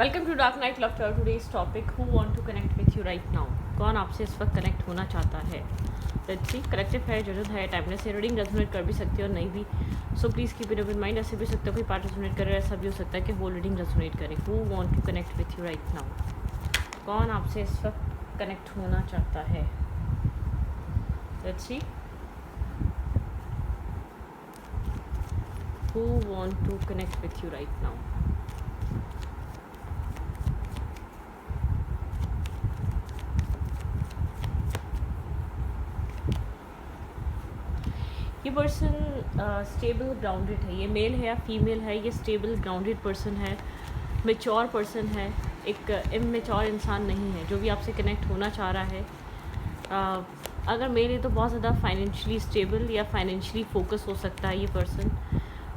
Welcome to dark night love talk. Today's topic, who want to connect with you right now. कौन आपसे इस वक्त connect होना चाहता है। लेट्स सी, कलेक्टिव है, जरूरत है, टाइमलेस है, रीडिंग रेजोनेट कर भी सकती है और नहीं भी। So please keep it open mind. ऐसे भी हो सकता है कोई पार्ट रेजोनेट करे, ऐसा भी हो सकता है कि होल रीडिंग रेजोनेट करे। Who want to connect with you right now. कौन आपसे इस वक्त कनेक्ट होना चाहता है। Let's see, who want to connect with you right now. ये पर्सन स्टेबल ग्राउंडेड है। ये मेल है या फीमेल है, ये स्टेबल ग्राउंडेड पर्सन है, मेच्योर पर्सन है, एक इमेच्योर इंसान नहीं है जो भी आपसे कनेक्ट होना चाह रहा है। अगर मेल है तो बहुत ज़्यादा फाइनेंशियली स्टेबल या फाइनेंशियली फोकस हो सकता है ये पर्सन,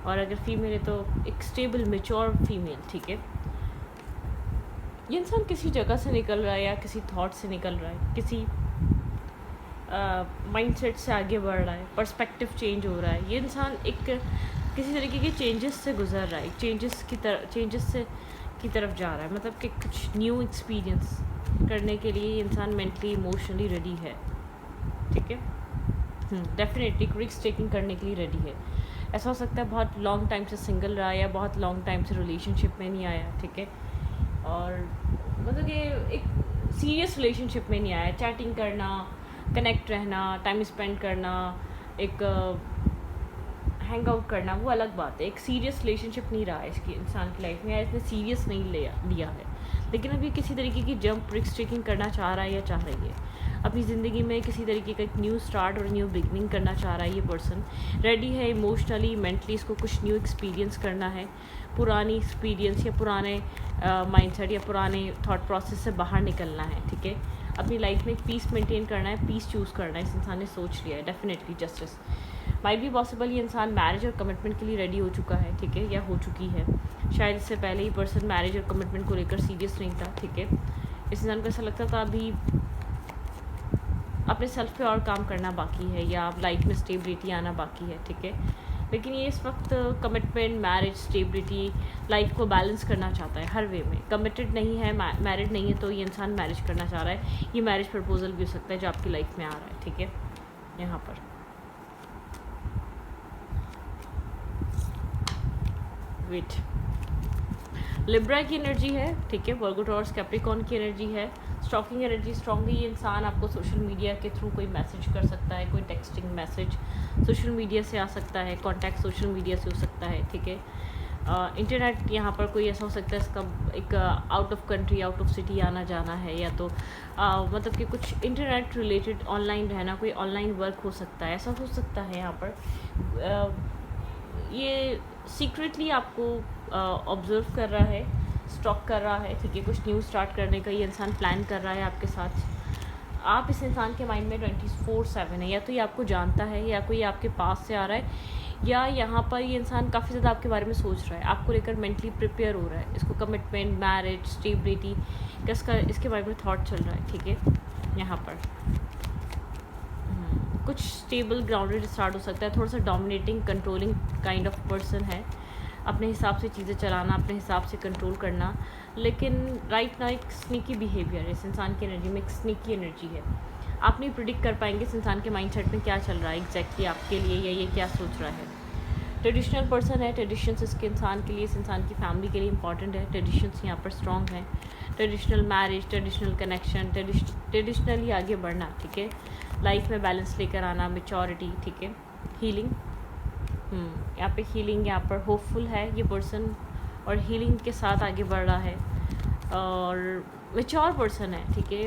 और अगर फीमेल है तो एक स्टेबल मेच्योर फीमेल। ठीक है, ये इंसान किसी जगह से निकल रहा है या किसी थॉट से निकल रहा है, किसी माइंडसेट से आगे बढ़ रहा है, पर्सपेक्टिव चेंज हो रहा है। ये इंसान एक किसी तरीके के चेंजेस से गुजर रहा है, चेंजेस की तरफ जा रहा है, मतलब कि कुछ न्यू एक्सपीरियंस करने के लिए ये इंसान मेंटली इमोशनली रेडी है। ठीक है, डेफिनेटली रिस्क टेकिंग करने के लिए रेडी है। ऐसा हो सकता है बहुत लॉन्ग टाइम से सिंगल रहा है या बहुत लॉन्ग टाइम से रिलेशनशिप में नहीं आया। ठीक है, और मतलब कि एक सीरियस रिलेशनशिप में नहीं आया। चैटिंग करना, कनेक्ट रहना, टाइम स्पेंड करना, एक हैंग आउट करना, वो अलग बात है। एक सीरियस रिलेशनशिप नहीं रहा है इसकी इंसान की लाइफ में, या इसने सीरियस नहीं लिया है। लेकिन अभी किसी तरीके की जंप रिस्क टेकिंग करना चाह रहा है या चाह रही है। अपनी ज़िंदगी में किसी तरीके का एक न्यू स्टार्ट और न्यू बिगनिंग करना चाह रहा है ये पर्सन। रेडी है इमोशनली, मेंटली, इसको कुछ न्यू एक्सपीरियंस करना है। पुरानी एक्सपीरियंस या पुराने माइंडसेट या पुराने थॉट प्रोसेस से बाहर निकलना है। ठीक है, अपनी लाइफ में पीस मेंटेन करना है, पीस चूज़ करना है। इस इंसान ने सोच लिया है, definitely justice might be possible. ये इंसान मैरिज और कमिटमेंट के लिए रेडी हो चुका है। ठीक है, या हो चुकी है। शायद इससे पहले ही पर्सन मैरिज और कमिटमेंट को लेकर सीरियस नहीं था। ठीक है, इस इंसान को ऐसा लगता था अभी अपने सेल्फ पे और काम करना बाकी है, या लाइफ में स्टेबिलिटी आना बाकी है। ठीक है, लेकिन ये इस वक्त कमिटमेंट, मैरिज, स्टेबिलिटी, लाइफ को बैलेंस करना चाहता है हर वे में। कमिटेड नहीं है, मैरिड नहीं है, तो ये इंसान मैरिज करना चाह रहा है। ये मैरिज प्रपोजल भी हो सकता है जो आपकी लाइफ में आ रहा है। ठीक है, यहाँ पर वेट, लिब्रा की एनर्जी है। ठीक है, वर्गो टॉरस कैप्रिकॉर्न की एनर्जी है। स्टॉकिंग एनर्जी स्ट्रॉन्ग है। ये इंसान आपको सोशल मीडिया के थ्रू कोई मैसेज कर सकता है, कोई टेक्सटिंग मैसेज सोशल मीडिया से आ सकता है, कॉन्टैक्ट सोशल मीडिया से हो सकता है। ठीक है, इंटरनेट यहाँ पर कोई ऐसा हो सकता है इसका एक out of country, out of city आना जाना है, या तो मतलब कि कुछ इंटरनेट रिलेटेड ऑनलाइन रहना, कोई ऑनलाइन वर्क हो सकता है, ऐसा हो सकता है। यहाँ पर ये सीक्रेटली आपको ऑब्जर्व कर रहा है, स्टॉक कर रहा है। ठीक है, कुछ न्यू स्टार्ट करने का ये इंसान प्लान कर रहा है आपके साथ। आप इस इंसान के माइंड में 24/7 है, या तो ये आपको जानता है, या कोई आपके पास से आ रहा है, या यहाँ पर ये इंसान काफ़ी ज़्यादा आपके बारे में सोच रहा है, आपको लेकर मेंटली प्रिपेयर हो रहा है। इसको कमिटमेंट, मैरिज, स्टेबिलिटी का इसके बारे में थॉट चल रहा है। ठीक है, यहाँ पर कुछ स्टेबल ग्राउंडेड स्टार्ट हो सकता है। थोड़ा सा dominating, controlling kind of person है, अपने हिसाब से चीज़ें चलाना, अपने हिसाब से कंट्रोल करना। लेकिन राइट ना एक स्नीकी बिहेवियर है इस इंसान की एनर्जी में, एक स्नीकी एनर्जी है। आप नहीं प्रिडिक्ट कर पाएंगे इस इंसान के माइंडसेट में क्या चल रहा है एग्जैक्टली आपके लिए, या ये क्या सोच रहा है। ट्रेडिशनल पर्सन है। ट्रेडिशंस इसके इंसान के लिए, इस इंसान की फैमिली के लिए इंपॉर्टेंट है। ट्रेडिशंस यहाँ पर स्ट्रॉन्ग हैं। Traditional marriage, traditional connection, traditionally आगे बढ़ना। ठीक है, लाइफ में बैलेंस लेकर आना, मेच्योरिटी। ठीक है, हीलिंग, यहाँ पे हीलिंग, यहाँ पर होपफुल है ये पर्सन और हीलिंग के साथ आगे बढ़ रहा है, और मेच्योर पर्सन है। ठीक है,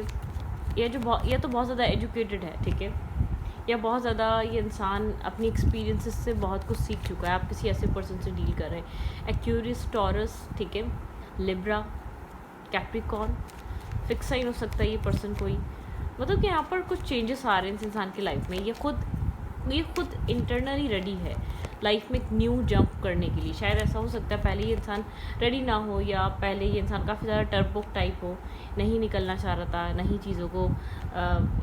ये तो बहुत ज़्यादा एजुकेटेड है। ठीक है, या बहुत ज़्यादा ये इंसान अपनी एक्सपीरियंसेस से बहुत कुछ सीख चुका है। आप किसी ऐसे पर्सन से डील कर रहे हैं। एक्यूरियस, टॉरस, ठीक है, लिब्रा, कैप्रिकॉर्न, फिक्स साइन हो सकता है ये पर्सन कोई, मतलब कि यहाँ पर कुछ चेंजेस आ रहे हैं इस इंसान की लाइफ में। ये खुद इंटरनली रेडी है लाइफ में एक न्यू जंप करने के लिए। शायद ऐसा हो सकता है पहले ये इंसान रेडी ना हो, या पहले ये इंसान काफ़ी ज़्यादा टर्बुक टाइप हो, नहीं निकलना चाह रहा था, नहीं चीज़ों को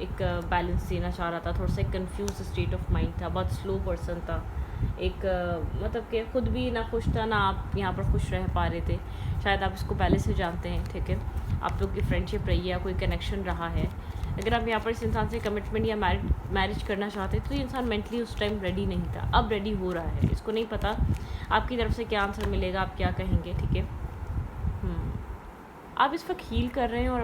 एक बैलेंस देना चाह रहा था, थोड़ा सा कंफ्यूज स्टेट ऑफ माइंड था, बहुत स्लो पर्सन था। एक मतलब कि खुद भी ना खुश था, ना आप यहाँ पर खुश रह पा रहे थे। शायद आप इसको पहले से जानते हैं, ठीक है, आप लोग की फ्रेंडशिप रही है या कोई कनेक्शन रहा है। अगर आप यहाँ पर इस इंसान से कमिटमेंट या मैरिज करना चाहते तो ये इंसान मेंटली उस टाइम रेडी नहीं था, अब रेडी हो रहा है। इसको नहीं पता आपकी तरफ से क्या आंसर मिलेगा, आप क्या कहेंगे, ठीक है। आप इस वक्त हील कर रहे हैं और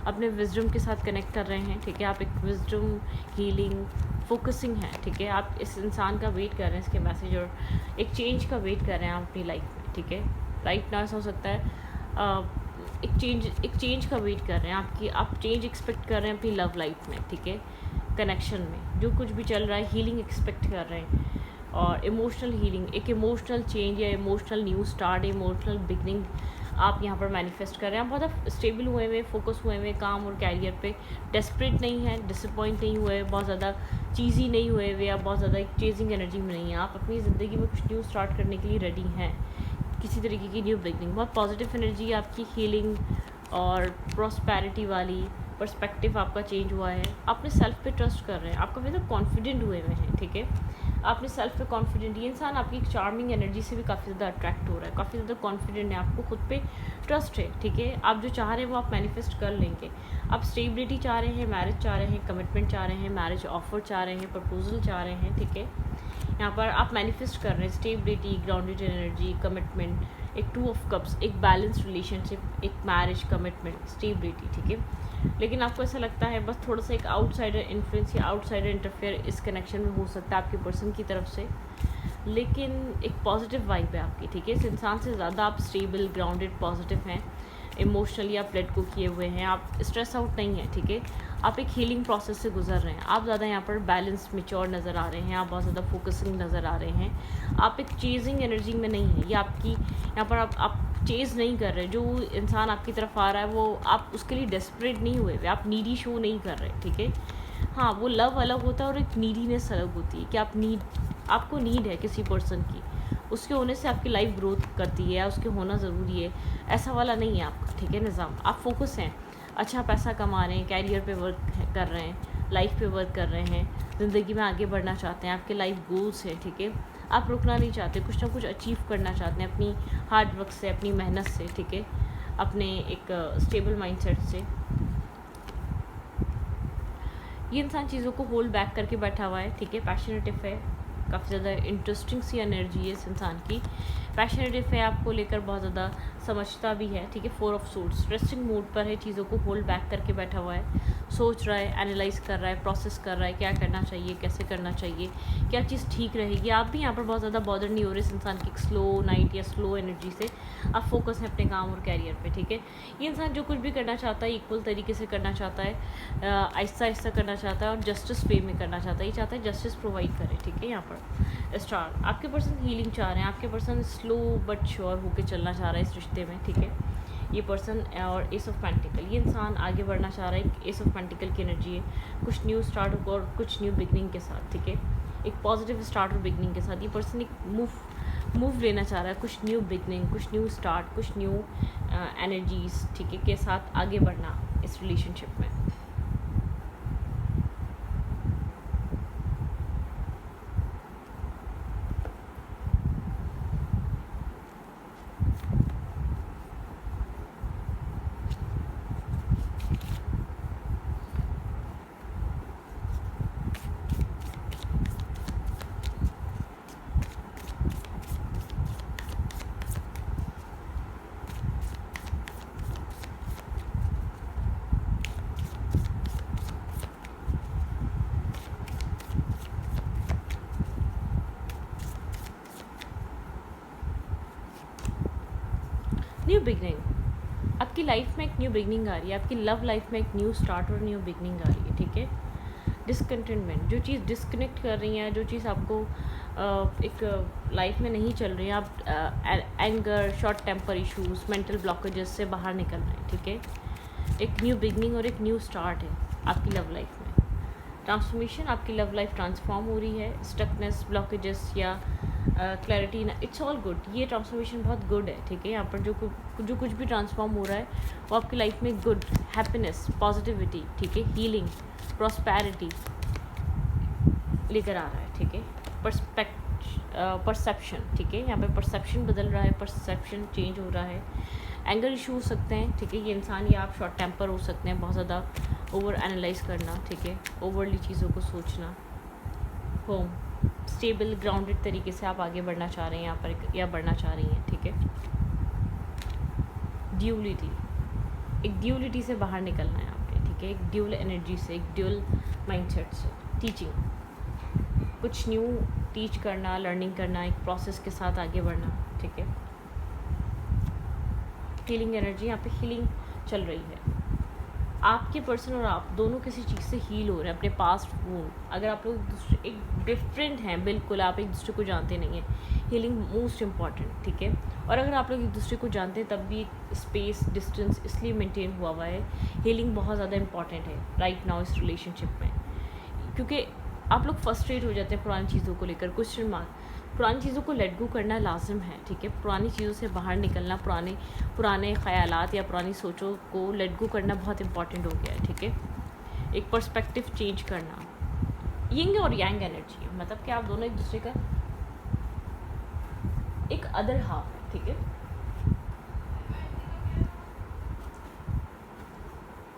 अपने विजडम के साथ कनेक्ट कर रहे हैं, ठीक है। आप एक विजडम हीलिंग फोकसिंग है, ठीक है। आप इस इंसान का वेट कर रहे हैं, इसके मैसेज और एक चेंज का वेट कर रहे हैं आप अपनी लाइफ में, ठीक है। राइट ना हो सकता है एक चेंज का वेट कर रहे हैं आप चेंज एक्सपेक्ट कर रहे हैं अपनी लव लाइफ में, ठीक है। कनेक्शन में जो कुछ भी चल रहा है, हीलिंग एक्सपेक्ट कर रहे हैं और इमोशनल हीलिंग, एक इमोशनल चेंज या emotional new start, emotional beginning आप यहाँ पर मैनिफेस्ट कर रहे हैं। आप बहुत स्टेबल हुए हुए, फोकस हुए हुए काम और कैरियर पे, डेस्परेट नहीं है, डिसअपॉइंट नहीं हुए, बहुत ज़्यादा चीज़ी नहीं हुए हुए, या बहुत ज़्यादा एक चेजिंग एनर्जी में नहीं है। आप अपनी ज़िंदगी में कुछ न्यू स्टार्ट करने के लिए रेडी हैं, किसी तरीके की न्यू बिगनिंग। बहुत पॉजिटिव एनर्जी आपकी, हीलिंग और प्रॉस्पेरिटी वाली पर्सपेक्टिव आपका चेंज हुआ है। अपने सेल्फ पे ट्रस्ट कर रहे हैं, आप काफ़ी ज़्यादा कॉन्फिडेंट हुए हुए हैं, ठीक है। आपने सेल्फ पे कॉन्फिडेंट, ये इंसान आपकी एक चार्मिंग एनर्जी से भी काफ़ी ज़्यादा अट्रैक्ट हो रहा है, काफ़ी ज़्यादा कॉन्फिडेंट है, आपको खुद पे ट्रस्ट है, ठीक है। आप जो चाह रहे हैं वो आप मैनिफेस्ट कर लेंगे। आप स्टेबिलिटी चाह रहे हैं, मैरिज चाह रहे हैं, कमिटमेंट चाह रहे हैं, मैरिज ऑफर चाह रहे हैं, प्रपोजल चाह रहे हैं, ठीक है। यहाँ पर आप मैनिफेस्ट कर रहे हैं स्टेबिलिटी, ग्राउंडेड एनर्जी, कमिटमेंट, एक 2 ऑफ कप्स, एक बैलेंस रिलेशनशिप, एक मैरिज, कमिटमेंट, स्टेबिलिटी, ठीक है। लेकिन आपको ऐसा लगता है बस थोड़ा सा एक आउटसाइडर इन्फ्लुएंस या आउटसाइडर इंटरफेयर इस कनेक्शन में हो सकता है आपके पर्सन की तरफ से, लेकिन एक पॉजिटिव वाइब है आपकी, ठीक है। इस इंसान से ज़्यादा आप स्टेबल, ग्राउंडेड, पॉजिटिव हैं, इमोशनली आप लेट को किए हुए हैं, आप स्ट्रेस आउट नहीं हैं, ठीक है। आप एक हीलिंग प्रोसेस से गुजर रहे हैं, आप ज़्यादा यहाँ पर बैलेंस, मैच्योर नज़र आ रहे हैं, आप बहुत ज़्यादा फोकसिंग नज़र आ रहे हैं, आप एक चेजिंग एनर्जी में नहीं है। ये आपकी यहाँ पर आप चेज़ नहीं कर रहे, जो इंसान आपकी तरफ आ रहा है वो आप उसके लिए डेस्परेट नहीं हुए, आप नीडी शो नहीं कर रहे, ठीक है। हाँ, वो लव अलग होता है और एक नीडीनेस अलग होती है कि आपको नीड है किसी पर्सन की, उसके होने से आपकी लाइफ ग्रोथ करती है या उसके होना ज़रूरी है, ऐसा वाला नहीं है आपका, ठीक है। निज़ाम, आप फोकस हैं, अच्छा पैसा कमा रहे हैं, कैरियर पे वर्क कर रहे हैं, लाइफ पे वर्क कर रहे हैं, ज़िंदगी में आगे बढ़ना चाहते हैं, आपके लाइफ गोल्स हैं, ठीक है। आप रुकना नहीं चाहते, कुछ ना कुछ अचीव करना चाहते हैं अपनी हार्ड वर्क से, अपनी मेहनत से, ठीक है, अपने एक स्टेबल माइंडसेट से। ये इंसान चीज़ों को होल्ड बैक करके बैठा हुआ है, ठीक है। पैशनेटिव है, काफ़ी ज़्यादा इंटरेस्टिंग सी एनर्जी है इस इंसान की, पैशनेटिव है, आपको लेकर बहुत ज़्यादा समझता भी है, ठीक है। 4 ऑफ सोर्ड्स, रेस्टिंग मूड पर है, चीज़ों को होल्ड बैक करके बैठा हुआ है, सोच रहा है, एनालाइज कर रहा है, प्रोसेस कर रहा है, क्या करना चाहिए, कैसे करना चाहिए, क्या चीज़ ठीक रहेगी। आप भी यहाँ पर बहुत ज़्यादा बॉदर नहीं हो रहे इस इंसान की एक स्लो नाइट या स्लो एनर्जी से, आप फोकस हैं अपने काम और कैरियर पे, ठीक है। ये इंसान जो कुछ भी करना चाहता है इक्वल तरीके से करना चाहता है, आहिस्ता आहिस्ता करना चाहता है और जस्टिस वे में करना चाहता है। ये चाहता है जस्टिस प्रोवाइड करे, ठीक है। यहाँ पर स्टार, आपके पर्सन हीलिंग चाह रहे हैं, आपके पर्सन स्लो बट श्योर होकर चलना चाह रहा है इस रिश्ते में, ठीक है। ये पर्सन और एस ऑफ पेंटिकल, ये इंसान आगे बढ़ना चाह रहा है, एस ऑफ पेंटिकल की एनर्जी है, कुछ न्यू स्टार्ट होगा और कुछ न्यू बिगनिंग के साथ, ठीक है। एक पॉजिटिव स्टार्ट और बिगनिंग के साथ ये पर्सन एक मूव लेना चाह रहा है, कुछ न्यू बिगनिंग, कुछ न्यू स्टार्ट, कुछ न्यू एनर्जीज, ठीक है, के साथ आगे बढ़ना इस रिलेशनशिप में। न्यू बिगनिंग, आपकी लाइफ में एक न्यू बिगनिंग आ रही है, आपकी लव लाइफ में एक न्यू स्टार्ट और न्यू बिगनिंग आ रही है, ठीक है। डिसकंटेंटमेंट, जो चीज़ डिस्कनेक्ट कर रही है, जो चीज़ आपको एक लाइफ में नहीं चल रही है, आप anger, short temper issues, mental blockages से बाहर निकल रहे हैं, ठीक है। एक न्यू बिगनिंग और एक न्यू स्टार्ट है आपकी लव लाइफ में, ट्रांसफॉर्मेशन, आपकी लव लाइफ ट्रांसफॉर्म हो रही है, स्टकनेस, ब्लॉकेजेस या क्लैरिटी ना, इट्स ऑल गुड, ये ट्रांसफॉर्मेशन बहुत गुड है, ठीक है। यहाँ पर जो कुछ भी ट्रांसफॉर्म हो रहा है वो आपकी लाइफ में गुड, हैप्पीनेस, पॉजिटिविटी, ठीक है, हीलिंग, प्रॉस्पेरिटी लेकर आ रहा है, ठीक है। परसेप्शन, ठीक है, यहाँ पे परसेप्शन बदल रहा है, परसेप्शन चेंज हो रहा है। एंगर इशू हो सकते हैं, ठीक है, ये इंसान या आप शॉर्ट टेम्पर हो सकते हैं, बहुत ज़्यादा ओवर एनालाइज करना, ठीक है, ओवरली चीज़ों को सोचना। होम स्टेबल ग्राउंडेड तरीके से आप आगे बढ़ना चाह रहे हैं यहाँ पर या बढ़ना चाह रही हैं, ठीक है। ड्यूलिटी, एक ड्यूलिटी से बाहर निकलना है आपके, ठीक है, एक ड्यूल एनर्जी से, एक ड्यूल माइंडसेट से। टीचिंग, कुछ न्यू टीच करना, लर्निंग करना, एक प्रोसेस के साथ आगे बढ़ना, ठीक है। हीलिंग एनर्जी, यहाँ पे हीलिंग चल रही है। आपके पर्सन और आप दोनों किसी चीज़ से हील हो रहे हैं, अपने पास्ट वूंड। अगर आप लोग एक डिफरेंट हैं, बिल्कुल आप एक दूसरे को जानते नहीं हैं, हीलिंग मोस्ट इम्पॉर्टेंट, ठीक है। और अगर आप लोग एक दूसरे को जानते हैं तब भी स्पेस डिस्टेंस इसलिए मेंटेन हुआ है। हीलिंग बहुत ज़्यादा इंपॉर्टेंट है राइट नाउ इस रिलेशनशिप में, क्योंकि आप लोग फ्रस्ट्रेट हो जाते हैं पुरानी चीज़ों को लेकर। क्वेश्चन मार्क, पुरानी चीज़ों को लेट गो करना लाजिम है, ठीक है। पुरानी चीज़ों से बाहर निकलना, पुराने ख़यालात या पुरानी सोचों को लेट गो करना बहुत इंपॉर्टेंट हो गया है, ठीक है। एक पर्सपेक्टिव चेंज करना, यिंग और यांग एनर्जी है, मतलब कि आप दोनों एक दूसरे का एक अदर हाफ है, ठीक है।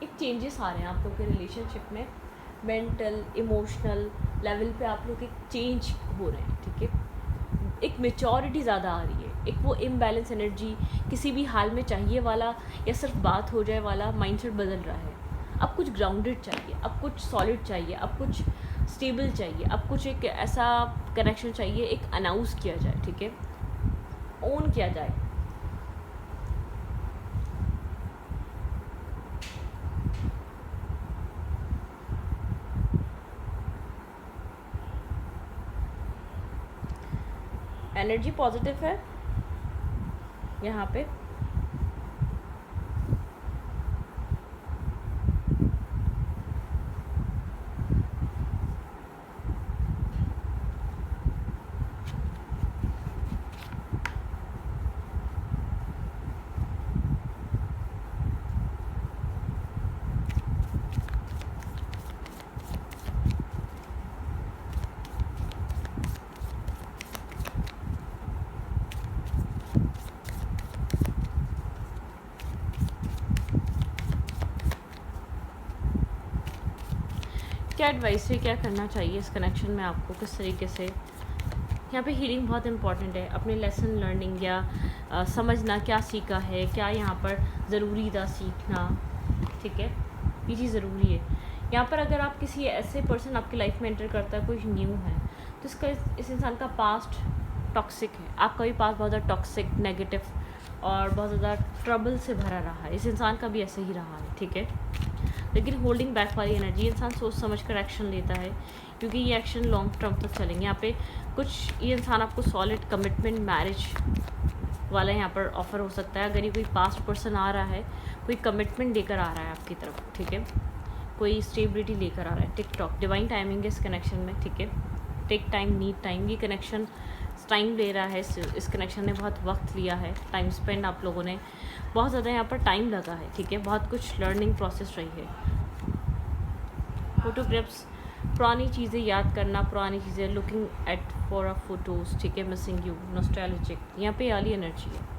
एक चेंजेस आ रहे हैं आप लोग के रिलेशनशिप में, मेंटल इमोशनल लेवल पे आप लोग एक चेंज हो रहे हैं, ठीक है। एक मेचोरिटी ज़्यादा आ रही है, एक वो इम्बैलेंस एनर्जी, किसी भी हाल में चाहिए वाला या सिर्फ बात हो जाए वाला माइंडसेट बदल रहा है। अब कुछ ग्राउंडेड चाहिए, अब कुछ सॉलिड चाहिए, अब कुछ स्टेबल चाहिए, अब कुछ एक ऐसा कनेक्शन चाहिए, एक अनाउंस किया जाए, ठीक है, ओन किया जाए। एनर्जी पॉजिटिव है यहाँ पे। क्या एडवाइस है, क्या करना चाहिए इस कनेक्शन में आपको, किस तरीके से। यहाँ पे हीलिंग बहुत इंपॉर्टेंट है, अपने लेसन लर्निंग या समझना क्या सीखा है, क्या यहाँ पर ज़रूरी था सीखना, ठीक है, ये चीज़ ज़रूरी है। यहाँ पर अगर आप किसी ऐसे पर्सन आपकी लाइफ में एंटर करता है, कोई न्यू है, तो इस इंसान का पास्ट टॉक्सिक है, आपका भी पास्ट बहुत ज़्यादा टॉक्सिक नेगेटिव और बहुत ज़्यादा ट्रबल से भरा रहा है, इस इंसान का भी ऐसे ही रहा है, ठीक है। लेकिन होल्डिंग बैक वाली एनर्जी, इंसान सोच समझ कर एक्शन लेता है, क्योंकि ये एक्शन लॉन्ग टर्म तक चलेंगे। यहाँ पे कुछ ये इंसान आपको सॉलिड कमिटमेंट मैरिज वाला यहाँ पर ऑफ़र हो सकता है। अगर ये कोई पास्ट पर्सन आ रहा है, कोई कमिटमेंट लेकर आ रहा है आपकी तरफ, ठीक है, कोई स्टेबिलिटी लेकर आ रहा है। टिक टॉक, डिवाइन टाइमिंग है इस कनेक्शन में, ठीक है। टेक टाइम, नीड टाइम, ये कनेक्शन टाइम ले रहा है, इस कनेक्शन ने बहुत वक्त लिया है, टाइम स्पेंड आप लोगों ने बहुत ज़्यादा यहाँ पर टाइम लगा है, ठीक है, बहुत कुछ लर्निंग प्रोसेस रही है। फोटोग्राफ्स, पुरानी चीज़ें याद करना, पुरानी चीज़ें looking at for a photos, ठीक है, मिसिंग यू, नॉस्टैल्जिक, यहाँ पे वाली एनर्जी है।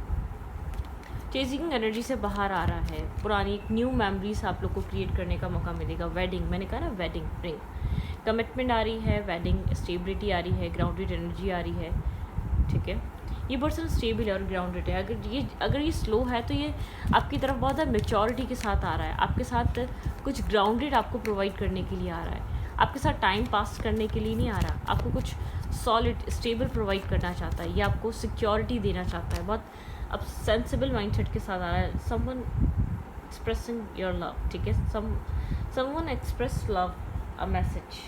चेजिंग एनर्जी से बाहर आ रहा है, पुरानी न्यू मेमोरीज आप लोग को क्रिएट करने का मौका मिलेगा। वेडिंग, मैंने कहा ना, वेडिंग रिंग, कमिटमेंट आ रही है, वेडिंग, स्टेबिलिटी आ रही है, ग्राउंडेड एनर्जी आ रही है, ठीक है। ये पर्सन स्टेबल है और ग्राउंडेड है। अगर ये स्लो है तो ये आपकी तरफ बहुत ज़्यादा मेच्योरिटी के साथ आ रहा है, आपके साथ कुछ ग्राउंडेड आपको प्रोवाइड करने के लिए आ रहा है, आपके साथ टाइम पास करने के लिए नहीं आ रहा, आपको कुछ सॉलिड स्टेबल प्रोवाइड करना चाहता है, ये आपको सिक्योरिटी देना चाहता है, बहुत अब सेंसिबल माइंडसेट के साथ आ रहा है। समवन एक्सप्रेसिंग योर लव, ठीक है, someone express love, a message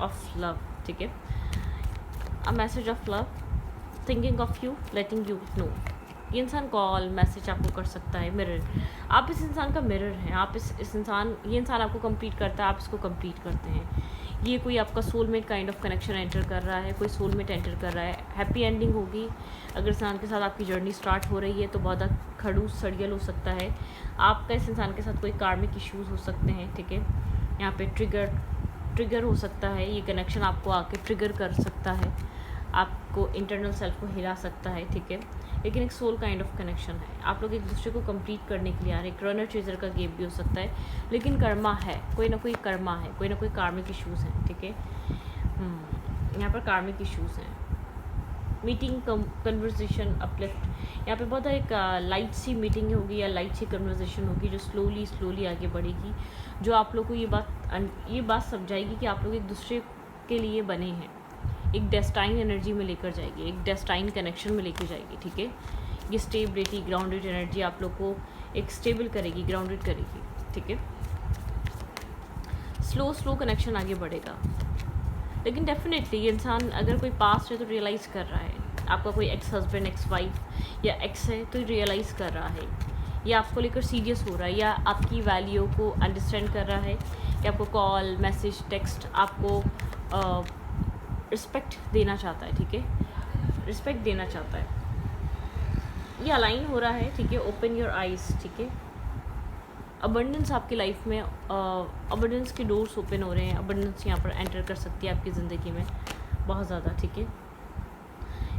of love, ठीक है, a message of love, thinking of you, letting you know. ये इंसान कॉल मैसेज आपको कर सकता है। मिरर, आप इस इंसान का मिरर हैं, आप ये इंसान आपको कंप्लीट करता है, आप इसको कंप्लीट करते हैं। ये कोई आपका soulmate kind of connection enter कर रहा है, कोई सोलमेट एंटर कर रहा है, हैप्पी एंडिंग होगी। अगर इंसान के साथ आपकी जर्नी स्टार्ट हो रही है तो बहुत खड़ूस सड़ियल हो सकता है, आपका इस इंसान के साथ कोई कार्मिक इश्यूज़ हो सकते हैं, ठीक है। यहाँ पे ट्रिगर हो सकता है, ये कनेक्शन आपको आके ट्रिगर कर सकता है, आपको इंटरनल सेल्फ को हिला सकता है, ठीक है, लेकिन एक सोल काइंड ऑफ कनेक्शन है। आप लोग एक दूसरे को कंप्लीट करने के लिए आ रहे हैं। एक रनर चेजर का गेम भी हो सकता है, लेकिन कर्मा है, कोई ना कोई कर्मा है, कोई ना कोई कार्मिक इश्यूज़ हैं, ठीक है। यहाँ पर कार्मिक इश्यूज़ हैं। मीटिंग, कन्वर्सेशन, अपलिफ्ट, यहाँ पे बहुत एक लाइट सी मीटिंग होगी या लाइट सी कन्वर्सेशन होगी जो स्लोली आगे बढ़ेगी, जो आप लोग को ये बात समझाएगी कि आप लोग एक दूसरे के लिए बने हैं। एक डेस्टाइन एनर्जी में लेकर जाएगी, एक डेस्टाइन कनेक्शन में लेकर जाएगी, ठीक है। ये स्टेबिलिटी, ग्राउंडेड एनर्जी आप लोग को एक स्टेबल करेगी, ग्राउंडेड करेगी, ठीक है। स्लो कनेक्शन आगे बढ़ेगा, लेकिन डेफिनेटली ये इंसान अगर कोई पास्ट है तो रियलाइज़ कर रहा है। आपका कोई एक्स हस्बैंड, एक्स वाइफ या एक्स है तो रियलाइज़ कर रहा है, या आपको लेकर सीरियस हो रहा है, या आपकी वैल्यू को अंडरस्टैंड कर रहा है कि आपको कॉल, मैसेज, टेक्स्ट आपको रिस्पेक्ट देना चाहता है, ठीक है, रिस्पेक्ट देना चाहता है। ये अलाइन हो रहा है, ठीक है। ओपन योर आइज़, ठीक है। अबंडेंस आपकी लाइफ में, अबंडेंस के डोर्स ओपन हो रहे हैं। अबंडेंस यहाँ पर एंटर कर सकती है आपकी ज़िंदगी में बहुत ज़्यादा, ठीक है।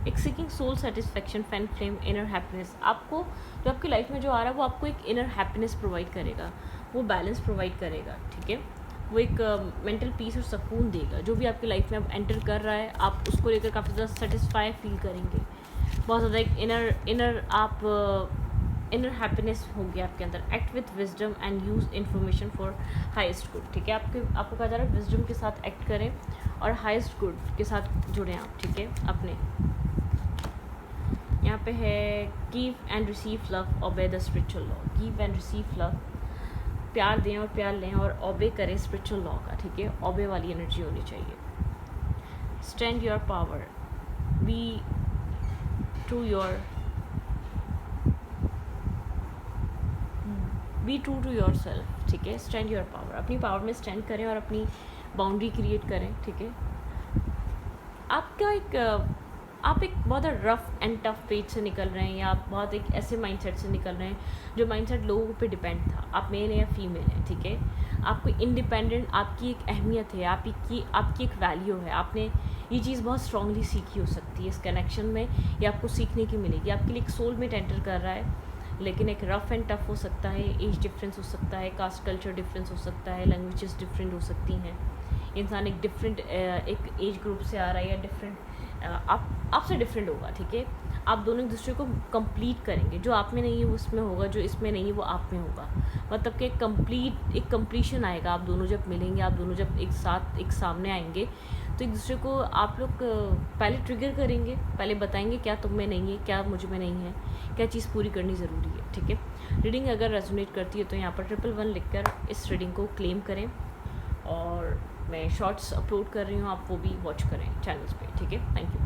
एक seeking soul satisfaction, fan flame, inner happiness, आपको जो आपकी लाइफ में जो आ रहा है वो आपको एक इनर हैप्पीनेस प्रोवाइड करेगा, वो बैलेंस प्रोवाइड करेगा, ठीक है। वो एक मेंटल पीस और सुकून देगा। जो भी आपकी लाइफ में अब एंटर कर रहा है आप उसको लेकर काफ़ी ज़्यादा सेटिस्फाई फील करेंगे, बहुत ज़्यादा एक इनर हैप्पीनेस होगी आपके अंदर। Act with wisdom and use information for highest good, ठीक है। आपको कहा जा रहा है विजडम के साथ एक्ट करें और हाईएस्ट गुड के साथ जुड़ें आप, ठीक है। अपने यहाँ पे है give and receive love, obey the spiritual law. Give and receive love, प्यार दें और प्यार लें और ओबे करें स्पिरिचुअल लॉ का, ठीक है। ओबे वाली एनर्जी होनी चाहिए। Stand your power, be true to yourself, ठीक है। स्टैंड योर पावर, अपनी पावर में स्टैंड करें और अपनी बाउंड्री क्रिएट करें, ठीक है। आप एक बहुत रफ एंड टफ पेज से निकल रहे हैं, या आप बहुत एक ऐसे माइंडसेट से निकल रहे हैं जो माइंडसेट लोगों पे डिपेंड था। आप मेल हैं या फीमेल हैं, ठीक है। आपको इंडिपेंडेंट, आपकी एक अहमियत है, आपकी एक वैल्यू है। आपने ये चीज़ बहुत स्ट्रांगली सीखी हो सकती है इस कनेक्शन में, ये आपको सीखने की मिलेगी। आपके लिए एक सोलमेट एंटर कर रहा है, लेकिन एक रफ एंड टफ हो सकता है, एज डिफरेंस हो सकता है, कास्ट कल्चर डिफरेंस हो सकता है, लैंग्वेजेस डिफरेंट हो सकती हैं। इंसान एक डिफरेंट एक एज ग्रुप से आ रहा है, या डिफरेंट आपसे डिफरेंट होगा, ठीक है। आप दोनों एक दूसरे को कंप्लीट करेंगे। जो आप में नहीं है वो उसमें होगा, जो इसमें नहीं है वो आप में होगा। मतलब कि एक कंप्लीशन आएगा। आप दोनों जब मिलेंगे, आप दोनों जब एक साथ एक सामने आएंगे, तो एक दूसरे को आप लोग पहले ट्रिगर करेंगे, पहले बताएंगे क्या तुम में नहीं है, क्या मुझ में नहीं है, क्या चीज़ पूरी करनी ज़रूरी है, ठीक है। रीडिंग अगर रेजोनेट करती है तो यहाँ पर 111 लिखकर इस रीडिंग को क्लेम करें। और मैं शॉर्ट्स अपलोड कर रही हूँ, आप वो भी वॉच करें चैनल्स पे, ठीक है। Thank you.